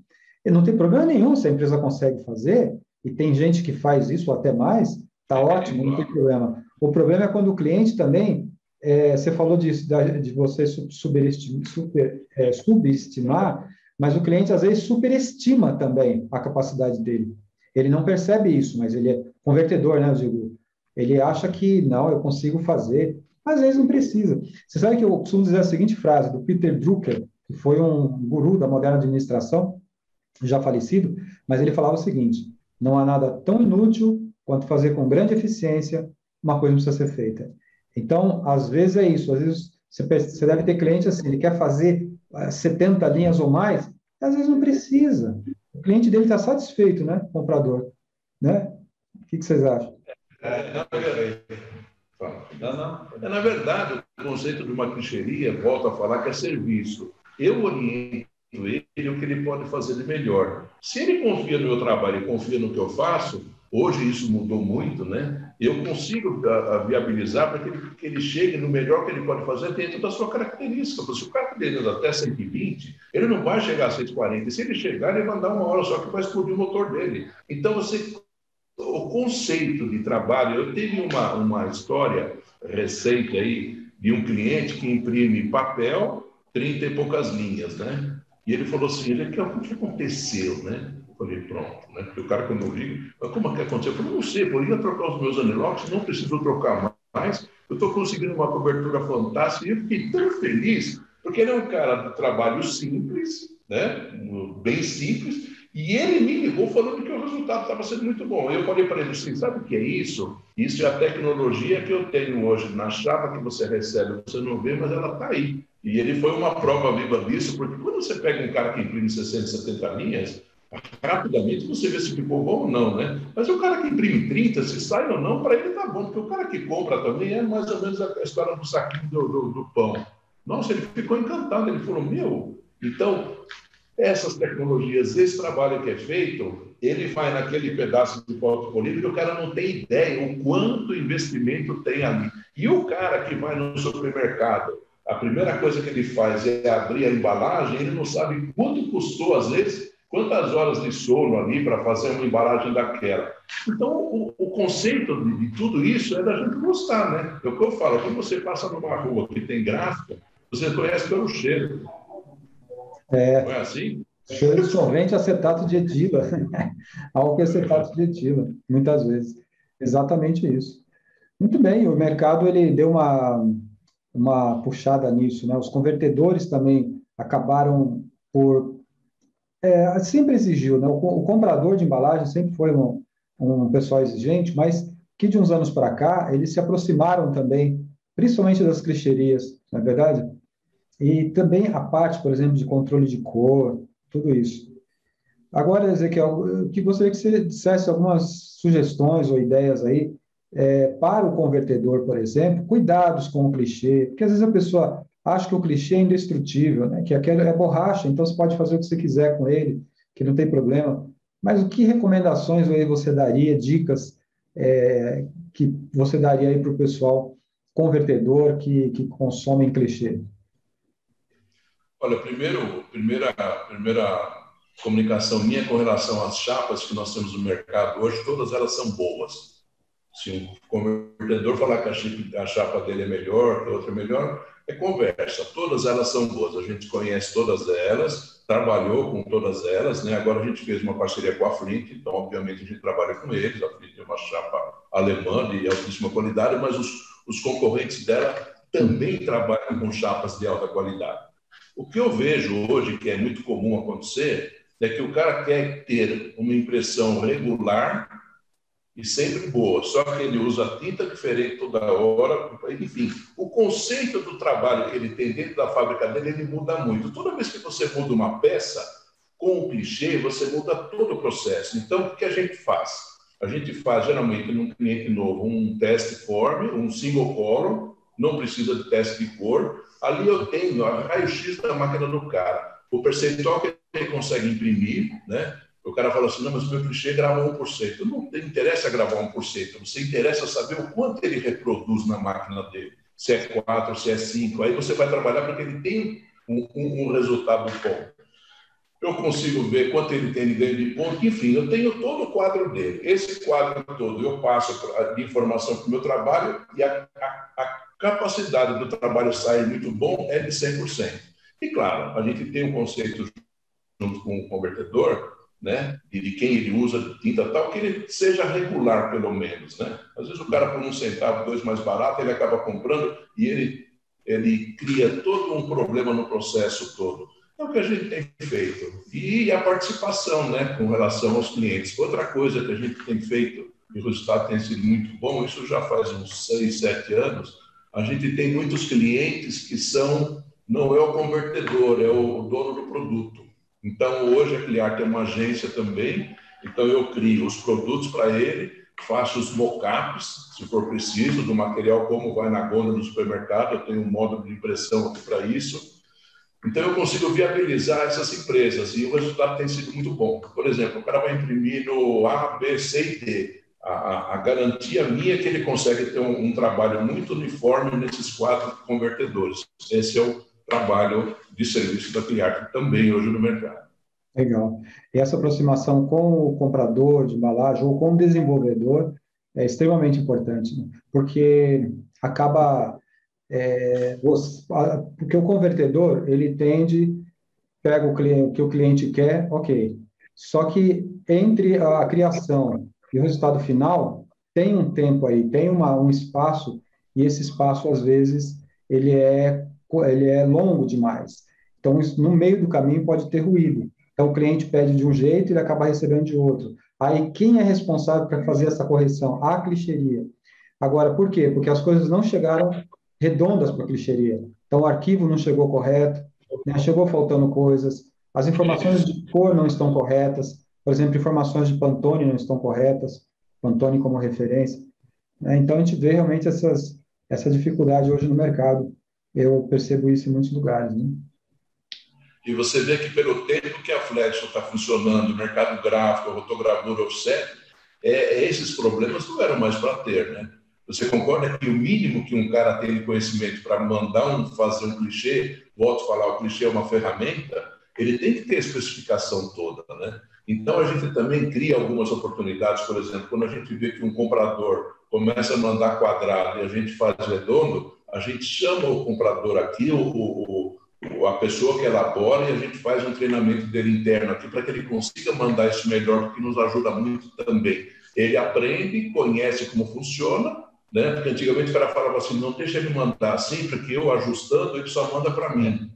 E não tem problema nenhum se a empresa consegue fazer, e tem gente que faz isso ou até mais, está ótimo, não tem problema. O problema é quando o cliente também, você falou de você subestimar, mas o cliente às vezes superestima também a capacidade dele. ele não percebe isso, mas ele é convertedor, né, eu digo. Ele acha que, não, eu consigo fazer. Às vezes não precisa. Você sabe que eu costumo dizer a seguinte frase do Peter Drucker, que foi um guru da moderna administração, já falecido, mas ele falava o seguinte: não há nada tão inútil quanto fazer com grande eficiência uma coisa que precisa ser feita. Então, às vezes é isso. Às vezes você deve ter cliente assim, ele quer fazer 70 linhas ou mais, às vezes não precisa. O cliente dele está satisfeito, né? O comprador, né? O que vocês acham? Na verdade, o conceito de uma clichêria, volta a falar que é serviço. Eu oriento ele o que ele pode fazer de melhor. Se ele confia no meu trabalho e confia no que eu faço, hoje isso mudou muito, né? Eu consigo viabilizar para que ele chegue no melhor que ele pode fazer dentro da sua característica. Porque se o cara tem até 120, ele não vai chegar a 140. E se ele chegar, ele vai mandar uma hora só que vai explodir o motor dele. Então, o conceito de trabalho, eu tive uma história recente aí de um cliente que imprime papel, 30 e poucas linhas, né? E ele falou assim, o que aconteceu, né? Eu falei, pronto, né? Porque o cara, quando eu ligo, mas como é que aconteceu? Eu falei, não sei, poderia trocar os meus anilóxicos, não preciso trocar mais, eu estou conseguindo uma cobertura fantástica, e eu fiquei tão feliz, porque ele é um cara de trabalho simples, né? Bem simples, e ele me ligou falando que o resultado estava sendo muito bom. Eu falei para ele assim, sabe o que é isso? Isso é a tecnologia que eu tenho hoje na chapa que você recebe, você não vê, mas ela está aí. E ele foi uma prova viva disso, porque quando você pega um cara que imprime 60, 70 linhas, rapidamente você vê se ficou bom ou não, né? Mas o cara que imprime 30, se sai ou não, para ele tá bom, porque o cara que compra também é mais ou menos a história do saquinho do pão. Nossa, ele ficou encantado, ele falou, então, essas tecnologias, esse trabalho que é feito, ele vai naquele pedaço de fotopolímero que o cara não tem ideia o quanto investimento tem ali. E o cara que vai no supermercado, a primeira coisa que ele faz é abrir a embalagem, ele não sabe quanto custou, às vezes, quantas horas de sono ali para fazer uma embalagem daquela. Então, o conceito de tudo isso é da gente gostar, né? É o que eu falo, quando você passa numa rua que tem gráfica, você conhece pelo cheiro. Não é assim? Cheiro de solvente acetato de etila. Álcool acetato de etila, muitas vezes. Exatamente isso. Muito bem, o mercado ele deu uma puxada nisso, né? Os convertedores também acabaram por... sempre exigiu, né? O comprador de embalagem sempre foi um pessoal exigente, mas que de uns anos para cá, eles se aproximaram também, principalmente das clichêrias, não é verdade? E também a parte, por exemplo, de controle de cor, tudo isso. Agora, Ezequiel, eu gostaria que você dissesse algumas sugestões ou ideias aí para o convertedor, por exemplo, cuidados com o clichê, porque às vezes a pessoa acha que o clichê é indestrutível, né? Que aquele é borracha, então você pode fazer o que você quiser com ele, que não tem problema. Mas o que recomendações aí você daria, dicas que você daria aí para o pessoal convertedor que consome clichê? Olha, primeira comunicação minha com relação às chapas que nós temos no mercado hoje, todas elas são boas. Se o convertedor falar que a chapa dele é melhor, que a outra é melhor, é conversa. Todas elas são boas. A gente conhece todas elas, trabalhou com todas elas, né? Agora a gente fez uma parceria com a Flint, então, obviamente, a gente trabalha com eles. A Flint é uma chapa alemã de altíssima qualidade, mas os concorrentes dela também trabalham com chapas de alta qualidade. O que eu vejo hoje, que é muito comum acontecer, é que o cara quer ter uma impressão regular e sempre boa, só que ele usa tinta diferente toda hora, enfim, o conceito do trabalho que ele tem dentro da fábrica dele, ele muda muito. Toda vez que você muda uma peça, com o clichê, você muda todo o processo. Então, o que a gente faz? A gente faz, geralmente, num cliente novo, um teste form, um single color, não precisa de teste de cor. Ali eu tenho a raio-x da máquina do cara, o percentual que ele consegue imprimir, né? O cara fala assim, não, mas o meu clichê grava 1%. Não te interessa gravar 1%, você interessa saber o quanto ele reproduz na máquina dele. Se é 4, se é 5, aí você vai trabalhar para que ele tenha um resultado bom. Eu consigo ver quanto ele tem de ganho de ponto, enfim, eu tenho todo o quadro dele. Esse quadro todo eu passo de informação para o meu trabalho e a capacidade do trabalho sair muito bom é de 100%. E claro, a gente tem um conceito junto com o convertedor, né, de quem ele usa de tinta tal, que ele seja regular, pelo menos, né? Às vezes o cara, por 1 centavo, 2 mais barato, ele acaba comprando e ele cria todo um problema no processo todo. É o que a gente tem feito. E a participação, né, com relação aos clientes. Outra coisa que a gente tem feito, e o resultado tem sido muito bom, isso já faz uns 6, 7 anos, a gente tem muitos clientes que não é o convertedor, é o dono do produto. Então, hoje a Cliart tem uma agência também, então eu crio os produtos para ele, faço os mock-ups, se for preciso, do material, como vai na gôndola do supermercado, eu tenho um módulo de impressão aqui para isso. Então, eu consigo viabilizar essas empresas e o resultado tem sido muito bom. Por exemplo, o cara vai imprimir no A, B, C e D. A garantia minha é que ele consegue ter um trabalho muito uniforme nesses 4 convertedores. Esse é o trabalho de serviço da Cliart também hoje no mercado. Legal. E essa aproximação com o comprador de embalagem ou com o desenvolvedor é extremamente importante, né? Porque acaba... porque o convertedor, ele pega o que o cliente quer, ok. Só que entre a criação e o resultado final, tem um tempo aí, tem um espaço, e esse espaço, às vezes, ele é longo demais. Então, no meio do caminho pode ter ruído. Então, o cliente pede de um jeito e ele acaba recebendo de outro. Aí, quem é responsável para fazer essa correção? A clichêria. Agora, por quê? Porque as coisas não chegaram redondas para a clichêria. Então, o arquivo não chegou correto, né? Chegou faltando coisas, as informações de cor não estão corretas, por exemplo, informações de Pantone não estão corretas, Pantone como referência, né? Então, a gente vê realmente essa dificuldade hoje no mercado. Eu percebo isso em muitos lugares, né? E você vê que pelo tempo que a Flexo está funcionando, o mercado gráfico, a rotogravura offset, esses problemas não eram mais para ter, né? Você concorda que o mínimo que um cara tem de conhecimento para mandar fazer um clichê, volto a falar, o clichê é uma ferramenta, ele tem que ter a especificação toda, né? Então, a gente também cria algumas oportunidades, por exemplo, quando a gente vê que um comprador começa a mandar quadrado e a gente faz redondo, a gente chama o comprador aqui, a pessoa que elabora, e a gente faz um treinamento dele interno aqui para que ele consiga mandar isso melhor, porque nos ajuda muito também. Ele aprende, conhece como funciona, né? Porque antigamente o cara falava assim, não deixa ele mandar assim, porque eu ajustando, ele só manda para mim.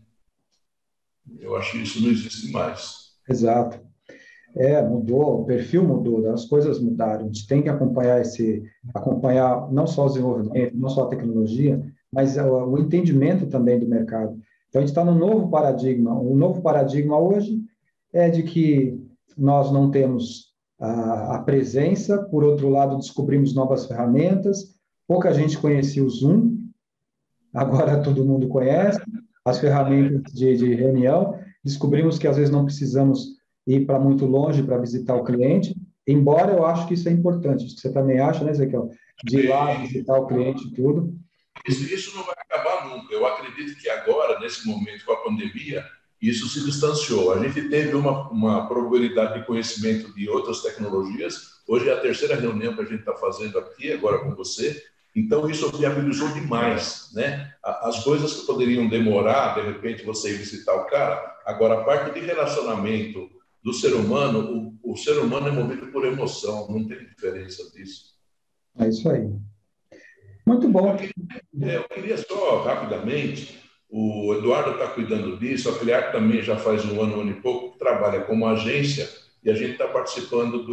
Eu acho que isso não existe mais. Exato. Mudou, o perfil mudou, as coisas mudaram. A gente tem que acompanhar não só o desenvolvimento, não só a tecnologia, mas o entendimento também do mercado. Então, a gente está num novo paradigma. O novo paradigma hoje é de que nós não temos a presença, por outro lado, descobrimos novas ferramentas. Pouca gente conhecia o Zoom, agora todo mundo conhece, as ferramentas de reunião. Descobrimos que às vezes não precisamos ir para muito longe para visitar o cliente, embora eu acho que isso é importante. Acho que você também acha, né, Ezequiel? De ir lá visitar o cliente e tudo. Isso não vai acabar nunca. Eu acredito que agora, nesse momento com a pandemia, isso se distanciou. A gente teve uma probabilidade de conhecimento de outras tecnologias. Hoje é a 3ª reunião que a gente está fazendo aqui, agora com você. Então, isso viabilizou demais, né? As coisas que poderiam demorar, de repente, você ir visitar o cara. Agora, a parte de relacionamento do ser humano, o ser humano é movido por emoção, não tem diferença disso. É isso aí. Muito bom. Eu queria só, rapidamente, o Eduardo está cuidando disso, a Cliart também já faz um ano e pouco, que trabalha como agência, e a gente está participando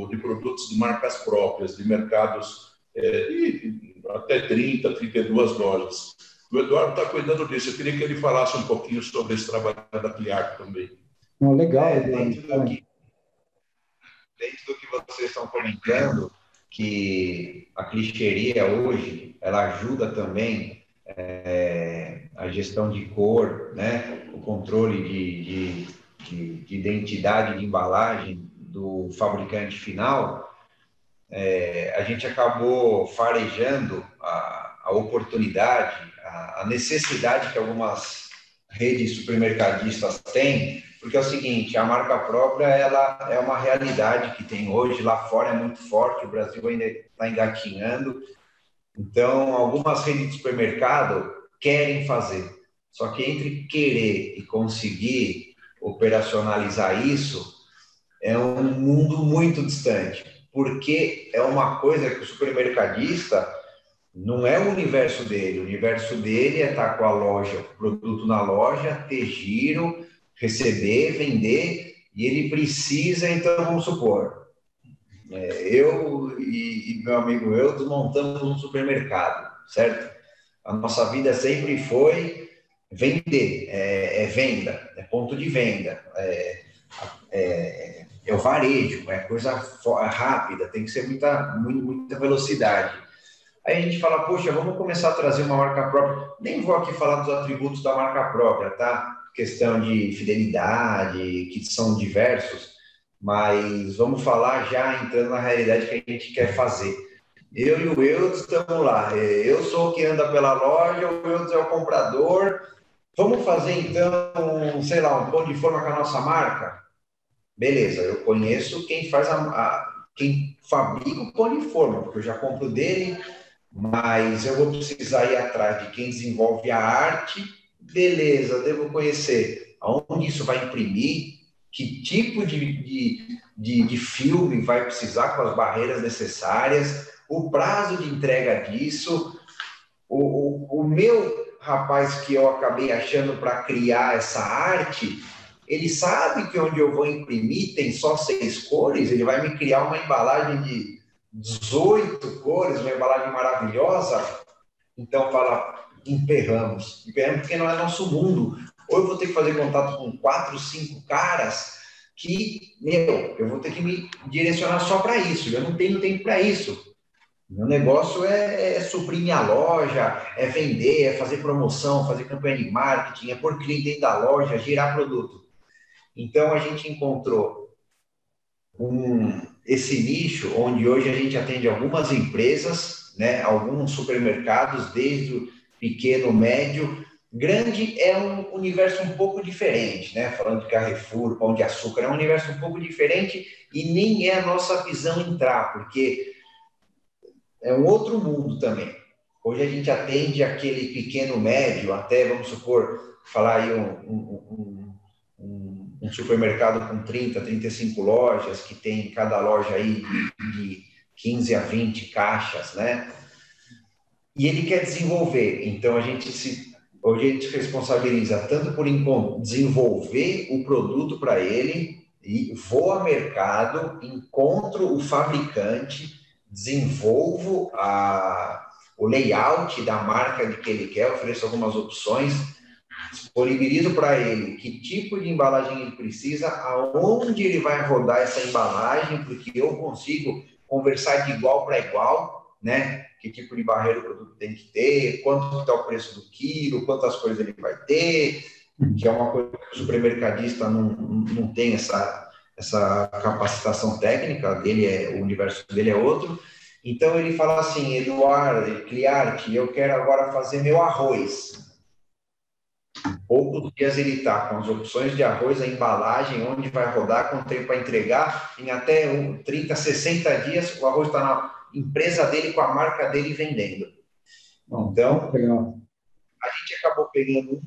de produtos de marcas próprias, de mercados de até 30, 32 lojas. O Eduardo está cuidando disso, eu queria que ele falasse um pouquinho sobre esse trabalho da Cliart também. Legal, dentro do que vocês estão comentando, que a clichêria hoje, ela ajuda também a gestão de cor, né? O controle de identidade de embalagem do fabricante final. A gente acabou farejando a oportunidade, a necessidade que algumas redes supermercadistas têm, porque é o seguinte, a marca própria ela é uma realidade que tem hoje, lá fora é muito forte, o Brasil ainda está engatinhando, então algumas redes de supermercado querem fazer, só que entre querer e conseguir operacionalizar isso, é um mundo muito distante, porque é uma coisa que o supermercadista não é o universo dele é estar com a loja, o produto na loja, ter giro, receber, vender, e ele precisa, então, vamos supor, eu e meu amigo eu montamos um supermercado, certo? A nossa vida sempre foi vender, venda, é ponto de venda, é o varejo, é coisa rápida, tem que ser muita velocidade. Aí a gente fala, poxa, vamos começar a trazer uma marca própria. Nem vou aqui falar dos atributos da marca própria, tá? Questão de fidelidade, que são diversos, mas vamos falar já entrando na realidade que a gente quer fazer. Eu e o Eudes estamos lá. Eu sou o que anda pela loja, o Eudes é o comprador. Vamos fazer, então, sei lá, um pão de forma com a nossa marca? Beleza, eu conheço quem faz quem fabrica o pão de forma, porque eu já compro dele, mas eu vou precisar ir atrás de quem desenvolve a arte. Beleza, devo conhecer aonde isso vai imprimir, que tipo de filme vai precisar com as barreiras necessárias, o prazo de entrega disso. O meu rapaz que eu acabei achando para criar essa arte, ele sabe que onde eu vou imprimir tem só 6 cores, ele vai me criar uma embalagem de 18 cores, uma embalagem maravilhosa. Então fala, emperramos porque não é nosso mundo. Ou eu vou ter que fazer contato com 4, 5 caras que, eu vou ter que me direcionar só para isso, eu não tenho tempo para isso. Meu negócio é suprir minha loja, é vender, é fazer promoção, fazer campanha de marketing, é pôr cliente dentro da loja, girar produto. Então, a gente encontrou esse nicho, onde hoje a gente atende algumas empresas, né, alguns supermercados, desde o pequeno, médio. Grande é um universo um pouco diferente, né? Falando de Carrefour, Pão de Açúcar, é um universo um pouco diferente e nem é a nossa visão entrar, porque é um outro mundo também. Hoje a gente atende aquele pequeno, médio, até, vamos supor, falar aí um supermercado com 30, 35 lojas, que tem cada loja aí de 15 a 20 caixas, né? E ele quer desenvolver. Então, hoje a gente se responsabiliza tanto por desenvolver o produto para ele, e vou ao mercado, encontro o fabricante, desenvolvo o layout da marca de que ele quer, ofereço algumas opções, disponibilizo para ele que tipo de embalagem ele precisa, aonde ele vai rodar essa embalagem, porque eu consigo conversar de igual para igual, né? Que tipo de barreira o produto tem que ter, quanto está o preço do quilo, quantas coisas ele vai ter, que é uma coisa que o supermercadista não tem essa capacitação técnica, o universo dele é outro. Então ele fala assim, Eduardo, Cliarte, eu quero agora fazer meu arroz. Em poucos dias ele está com as opções de arroz, a embalagem, onde vai rodar, quanto tempo para entregar, em até 30, 60 dias o arroz está na empresa dele, com a marca dele vendendo. Então, a gente acabou pegando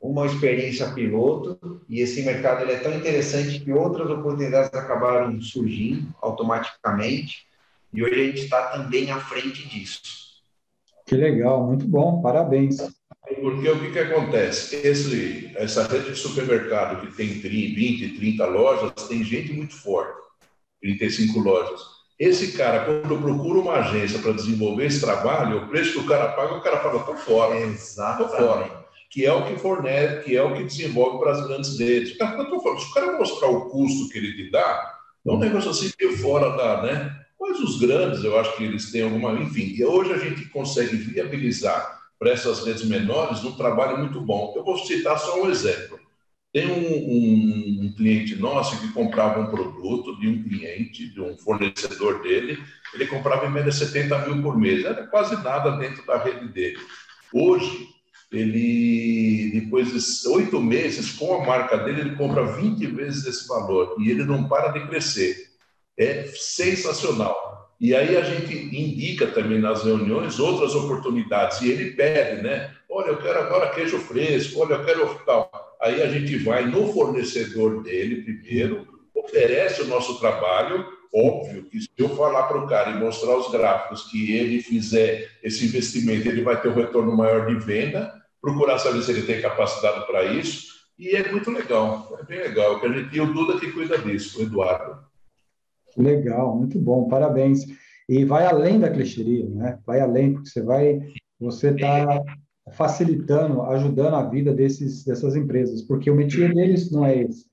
uma experiência piloto, e esse mercado ele é tão interessante que outras oportunidades acabaram surgindo automaticamente, e hoje a gente está também à frente disso. Que legal, muito bom, parabéns. Porque o que acontece? Essa rede de supermercado que tem 20, 30 lojas, tem gente muito forte, 35 lojas. Esse cara, quando procura uma agência para desenvolver esse trabalho, o preço que o cara paga, o cara fala, estou fora. Exatamente. Estou fora. Que é o que fornece, que é o que desenvolve para as grandes redes. Se o cara mostrar o custo que ele te dá, é um negócio assim que fora da, né? Mas os grandes, eu acho que eles têm alguma... Enfim, e hoje a gente consegue viabilizar para essas redes menores um trabalho muito bom. Eu vou citar só um exemplo. Tem um cliente nosso que comprava um produto de um cliente, de um fornecedor dele, ele comprava em média 70 mil por mês. Era quase nada dentro da rede dele. Hoje, ele, depois de 8 meses, com a marca dele, ele compra 20 vezes esse valor. E ele não para de crescer. É sensacional. E aí a gente indica também nas reuniões outras oportunidades. E ele pede, né? Olha, eu quero agora queijo fresco, olha, eu quero tal. Aí a gente vai no fornecedor dele primeiro, oferece o nosso trabalho. Óbvio que se eu falar para o cara e mostrar os gráficos que ele fizer esse investimento, ele vai ter um retorno maior de venda, procurar saber se ele tem capacidade para isso, e é muito legal, é bem legal. E o Duda que cuida disso, o Eduardo. Legal, muito bom, parabéns. E vai além da clichêria, né? Vai além, porque você está facilitando, ajudando a vida dessas empresas, porque o métier deles não é esse.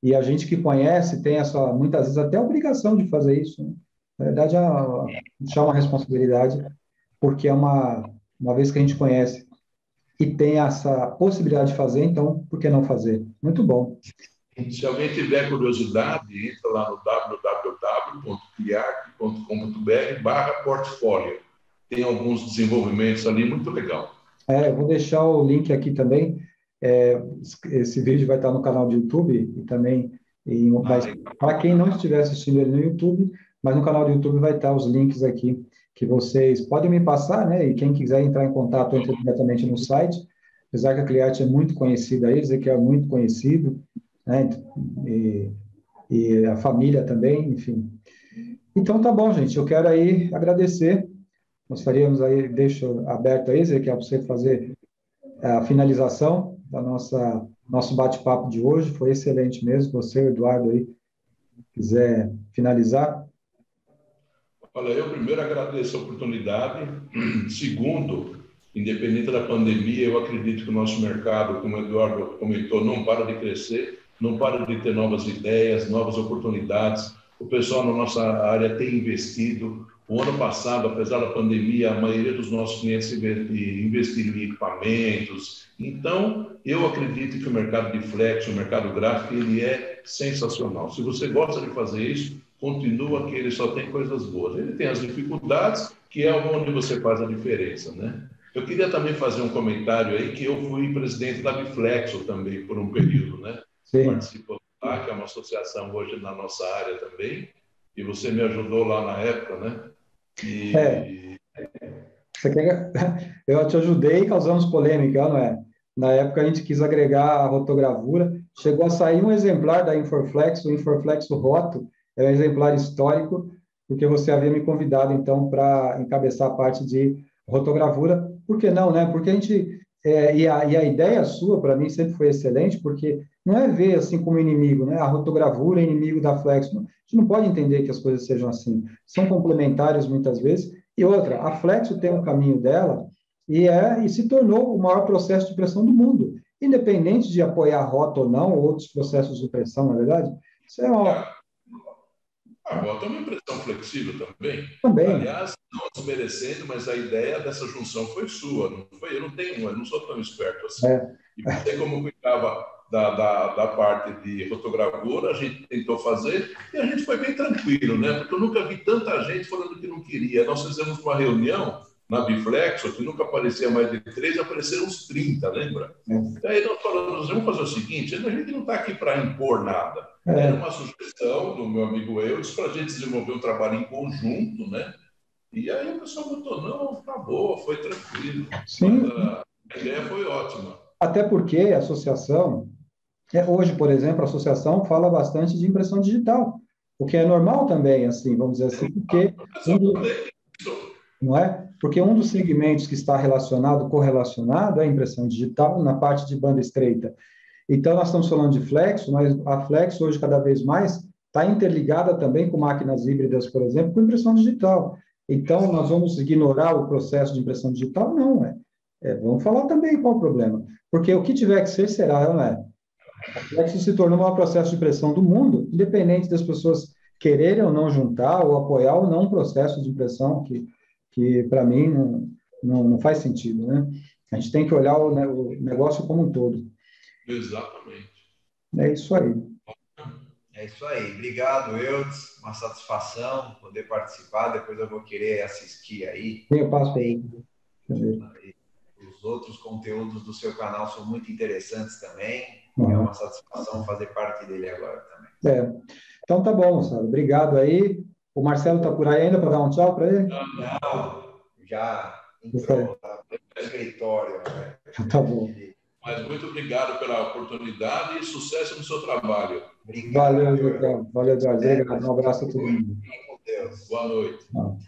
E a gente que conhece tem essa, muitas vezes, até a obrigação de fazer isso, né? Na verdade, é uma responsabilidade, porque uma vez que a gente conhece e tem essa possibilidade de fazer, então, por que não fazer? Muito bom. Se alguém tiver curiosidade, entra lá no www.criarte.com.br/portfólio. Tem alguns desenvolvimentos ali muito legal. Eu vou deixar o link aqui também. Esse vídeo vai estar no canal do YouTube e também, para quem não estiver assistindo ele no YouTube, mas no canal do YouTube vai estar os links aqui que vocês podem me passar, né? E quem quiser entrar em contato, entra diretamente no site. Apesar que a Criarte é muito conhecida aí, Ezequiel é muito conhecido, né? E a família também, enfim. Então, tá bom, gente. Eu quero aí agradecer. Gostaríamos aí, deixo aberto aí, Ezequiel, para você fazer a finalização da nosso bate-papo de hoje. Foi excelente mesmo. Você, Eduardo, aí, quiser finalizar. Olha, eu primeiro agradeço a oportunidade. Segundo, independente da pandemia, eu acredito que o nosso mercado, como o Eduardo comentou, não para de crescer, não para de ter novas ideias, novas oportunidades. O pessoal na nossa área tem investido. O ano passado, apesar da pandemia, a maioria dos nossos clientes investiram em equipamentos. Então, eu acredito que o mercado de flex, o mercado gráfico, ele é sensacional. Se você gosta de fazer isso, continua que ele só tem coisas boas. Ele tem as dificuldades, que é onde você faz a diferença, né? Eu queria também fazer um comentário aí, que eu fui presidente da Biflexo também, por um período, né? Sim. Participou lá, que é uma associação hoje na nossa área também, e você me ajudou lá na época, né? Eu te ajudei e causamos polêmica, não é? Na época a gente quis agregar a rotogravura, chegou a sair um exemplar da Inforflex, o Inforflex Roto, é um exemplar histórico, porque você havia me convidado, então, para encabeçar a parte de rotogravura. Por que não, né? Porque a gente... e a ideia sua, para mim, sempre foi excelente, porque não é ver assim como inimigo, né? A rotogravura é inimigo da Flex. A gente não pode entender que as coisas sejam assim. São complementares, muitas vezes. E outra, a Flexo tem um caminho dela e se tornou o maior processo de impressão do mundo, independente de apoiar a rota ou não, ou outros processos de impressão, na é verdade? Isso é uma... A rota é uma impressão flexível também. Também. Aliás, não desmerecendo, mas a ideia dessa junção foi sua, não foi? Eu não sou tão esperto assim. E você, como cuidava da parte de fotogravura, a gente tentou fazer e a gente foi bem tranquilo, né? Porque eu nunca vi tanta gente falando que não queria. Nós fizemos uma reunião na Biflexo, que nunca aparecia mais de 3, apareceram uns 30, lembra? Daí nós falamos, vamos fazer o seguinte, a gente não está aqui para impor nada. Era uma sugestão do meu amigo Eudes para a gente desenvolver um trabalho em conjunto, né? E aí o pessoal botou, não, tá boa, foi tranquilo. Sim. A ideia foi ótima. Até porque a associação, hoje, por exemplo, a associação fala bastante de impressão digital, o que é normal também, assim, vamos dizer assim, porque... Não é? Porque um dos segmentos que está correlacionado é a impressão digital na parte de banda estreita. Então, nós estamos falando de Flexo, mas a Flexo hoje, cada vez mais, está interligada também com máquinas híbridas, por exemplo, com impressão digital. Então, nós vamos ignorar o processo de impressão digital? Não, vamos falar também qual o problema. Porque o que tiver que ser, será, não é? A Flexo se tornou o maior processo de impressão do mundo, independente das pessoas quererem ou não juntar, ou apoiar ou não um processo de impressão que para mim, não faz sentido, né? A gente tem que olhar o negócio como um todo. Exatamente. É isso aí. É isso aí. Obrigado, Eudes. Uma satisfação poder participar. Depois eu vou querer assistir aí. Eu passo aí. Os outros conteúdos do seu canal são muito interessantes também. Uhum. É uma satisfação fazer parte dele agora também. Então tá bom, moçada. Obrigado aí. O Marcelo tá por aí ainda para dar um tchau para ele? Não, já entrou no escritório. Né? Tá bom. Mas muito obrigado pela oportunidade e sucesso no seu trabalho. Obrigado. Valeu, Ezequiel. Valeu, Eduardo. Obrigado. Um abraço a todo mundo. Fiquem com Deus. Boa noite. Tchau.